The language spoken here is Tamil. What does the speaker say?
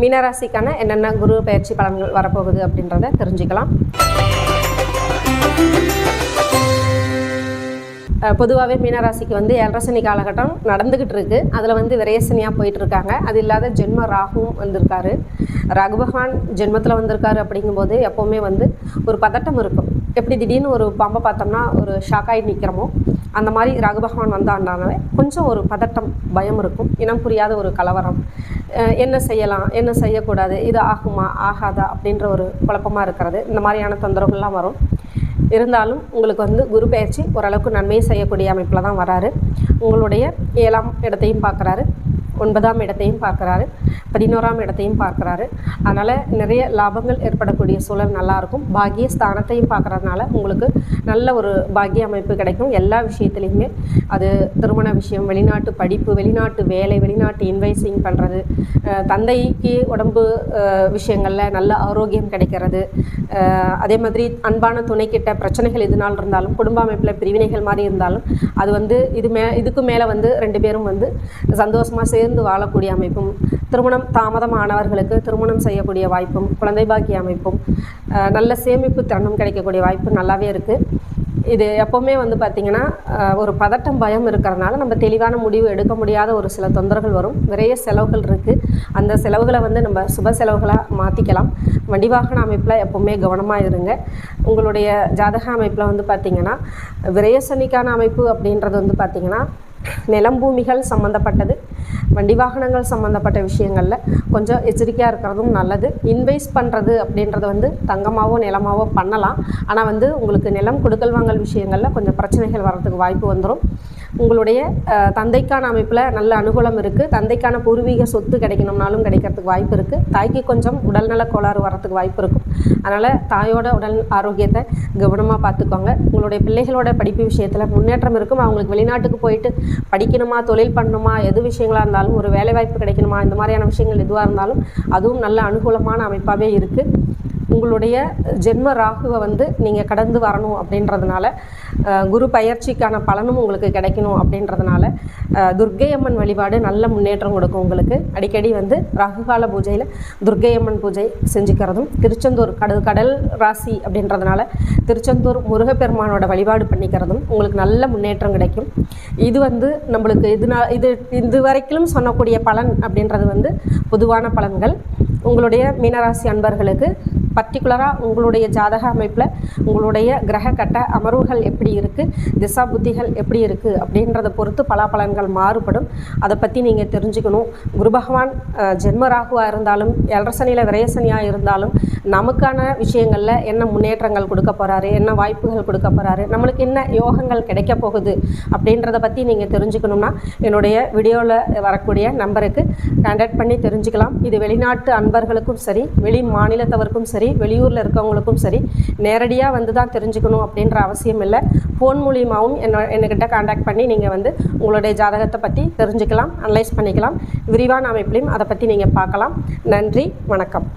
மீனராசிக்கான என்னென்ன குரு பயிற்சி பலன்கள் வரப்போகுது அப்படின்றத தெரிஞ்சுக்கலாம். பொதுவாகவே மீனராசிக்கு வந்து 7.5 சனி காலகட்டம் நடந்துக்கிட்டு இருக்குது. அதில் விரயசனியாக போயிட்டுருக்காங்க. அது இல்லாத ஜென்ம ராகுவும் வந்திருக்காரு. ராகு பகவான் ஜென்மத்தில் வந்திருக்காரு. அப்படிங்கும்போது எப்போவுமே ஒரு பதட்டம் இருக்கும். எப்படி திடீர்னு ஒரு பாம்பை பார்த்தோம்னா ஒரு ஷாக்காகி நிற்கிறோமோ அந்த மாதிரி ராகு பகவான் வந்தாண்டானவே கொஞ்சம் ஒரு பதட்டம், பயம் இருக்கும். இனம் புரியாத ஒரு கலவரம், என்ன செய்யலாம் என்ன செய்யக்கூடாது, இது ஆகுமா ஆகாதா அப்படின்ற ஒரு குழப்பமாக இருக்கிறது. இந்த மாதிரியான தொந்தரவுகள்லாம் வரும். இருந்தாலும் உங்களுக்கு குரு பயிற்சி ஓரளவுக்கு நன்மை செய்யக்கூடிய அமைப்பில் தான் வராரு. உங்களுடைய 7ஆம் இடத்தையும் பார்க்குறாரு, 9ஆம் இடத்தையும் பார்க்குறாரு, 11ஆம் இடத்தையும் பார்க்குறாரு. அதனால் நிறைய லாபங்கள் ஏற்படக்கூடிய சூழல் நல்லாயிருக்கும். பாக்கிய ஸ்தானத்தையும் பார்க்குறதுனால உங்களுக்கு நல்ல ஒரு பாக்கிய அமைப்பு கிடைக்கும். எல்லா விஷயத்துலையுமே, அது திருமண விஷயம், வெளிநாட்டு படிப்பு, வெளிநாட்டு வேலை, வெளிநாட்டு இன்வைசிங் பண்ணுறது, தந்தைக்கு உடம்பு விஷயங்களில் நல்ல ஆரோக்கியம் கிடைக்கிறது. அதே மாதிரி அன்பான துணைக்கிட்ட பிரச்சனைகள் எதுனாலும் இருந்தாலும், குடும்ப அமைப்பில் பிரிவினைகள் மாதிரி இருந்தாலும், அது இதுக்கு மேலே 2 பேரும் சந்தோஷமாக சேர்ந்து வாழக்கூடிய அமைப்பும், திருமணம் தாமதமானவர்களுக்கு திருமணம் செய்யக்கூடிய வாய்ப்பும், குழந்தை பாக்கிய அமைப்பும், நல்ல சேமிப்பு திறனும் கிடைக்கக்கூடிய வாய்ப்பு நல்லாவே இருக்குது. இது எப்போவுமே பார்த்திங்கன்னா ஒரு பதட்டம், பயம் இருக்கிறதுனால நம்ம தெளிவான முடிவு எடுக்க முடியாத ஒரு சில தொந்தரவுகள் வரும். நிறைய செலவுகள் இருக்குது. அந்த செலவுகளை நம்ம சுப செலவுகளாக மாற்றிக்கலாம். வண்டி வாகன அமைப்பில் எப்போவுமே கவனமாக இருங்க. உங்களுடைய ஜாதக அமைப்பில் பார்த்திங்கன்னா விரயசனிக்கான அமைப்பு அப்படின்றது பார்த்திங்கன்னா நிலம் பூமிகள் சம்மந்தப்பட்டது, வண்டி வாகனங்கள் சம்மந்தப்பட்ட விஷயங்களில் கொஞ்சம் எச்சரிக்கையாக இருக்கிறதும் நல்லது. இன்வைஸ் பண்ணுறது அப்படின்றது தங்கமாகவோ நிலமாகவோ பண்ணலாம். ஆனால் உங்களுக்கு நிலம் கொடுக்கல் வாங்கல் விஷயங்களில் கொஞ்சம் பிரச்சனைகள் வர்றதுக்கு வாய்ப்பு வந்துடும். உங்களுடைய தந்தைக்கான அமைப்பில் நல்ல அனுகூலம் இருக்குது. தந்தைக்கான பூர்வீக சொத்து கிடைக்கணும்னாலும் கிடைக்கிறதுக்கு வாய்ப்பு இருக்குது. தாய்க்கு கொஞ்சம் உடல்நல கோளாறு வர்றதுக்கு வாய்ப்பு இருக்கும். அதனால் தாயோட உடல் ஆரோக்கியத்தை கவனமாக பார்த்துக்கோங்க. உங்களுடைய பிள்ளைகளோட படிப்பு விஷயத்தில் முன்னேற்றம் இருக்கும். அவங்களுக்கு வெளிநாட்டுக்கு போயிட்டு படிக்கணுமா, தொழில் பண்ணணுமா, எது விஷயங்களாக இருந்தாலும், ஒரு வேலைவாய்ப்பு கிடைக்கணுமா, இந்த மாதிரியான விஷயங்கள் எதுவாக இருந்தாலும் அதுவும் நல்ல அனுகூலமான அமைப்பாகவே இருக்குது. உங்களுடைய ஜென்ம ராகுவை நீங்கள் கடந்து வரணும் அப்படின்றதுனால, குரு பயிற்சிக்கான பலனும் உங்களுக்கு கிடைக்கணும் அப்படின்றதுனால துர்க்கை அம்மன் வழிபாடு நல்ல முன்னேற்றம் கொடுக்கும். உங்களுக்கு அடிக்கடி ராகுகால பூஜையில் துர்க்கை அம்மன் பூஜை செஞ்சுக்கிறதும், திருச்செந்தூர் கடல் ராசி அப்படின்றதுனால திருச்செந்தூர் முருகப்பெருமானோட வழிபாடு பண்ணிக்கிறதும் உங்களுக்கு நல்ல முன்னேற்றம் கிடைக்கும். இது நம்மளுக்கு இது வரைக்கும் சொன்னக்கூடிய பலன் அப்படின்றது பொதுவான பலன்கள். உங்களுடைய மீனராசி அன்பர்களுக்கு பர்டிகுலராக உங்களுடைய ஜாதக அமைப்பில் உங்களுடைய கிரக கட்ட அமர்வுகள் எப்படி இருக்குது, திசா புத்திகள் எப்படி இருக்குது அப்படின்றத பொறுத்து பலாபலன்கள் மாறுபடும். அதை பற்றி நீங்கள் தெரிஞ்சுக்கணும். குரு பகவான் ஜென்ம ராகுவாக இருந்தாலும், 7.5 சனியில் விரயசனியாக இருந்தாலும், நமக்கான விஷயங்களில் என்ன முன்னேற்றங்கள் கொடுக்க போகிறாரு, என்ன வாய்ப்புகள் கொடுக்க போகிறாரு, நம்மளுக்கு என்ன யோகங்கள் கிடைக்க போகுது அப்படின்றத பற்றி நீங்கள் தெரிஞ்சுக்கணும்னா என்னுடைய வீடியோவில் வரக்கூடிய நம்பருக்கு கான்டாக்ட் பண்ணி தெரிஞ்சுக்கலாம். இது வெளிநாட்டு அன்பர்களுக்கும் சரி, வெளி மாநிலத்தவருக்கும் சரி, வெளியூரில் இருக்கவங்களுக்கும் சரி, நேரடியாக தான் தெரிஞ்சுக்கணும் அப்படின்ற அவசியம் இல்லை. ஃபோன் மூலியமாகவும் என்கிட்ட கான்டாக்ட் பண்ணி நீங்கள் உங்களுடைய ஜாதகத்தை பற்றி தெரிஞ்சுக்கலாம், அனலைஸ் பண்ணிக்கலாம். விரிவான அமைப்பிலையும் அதை பற்றி நீங்கள் பார்க்கலாம். நன்றி, வணக்கம்.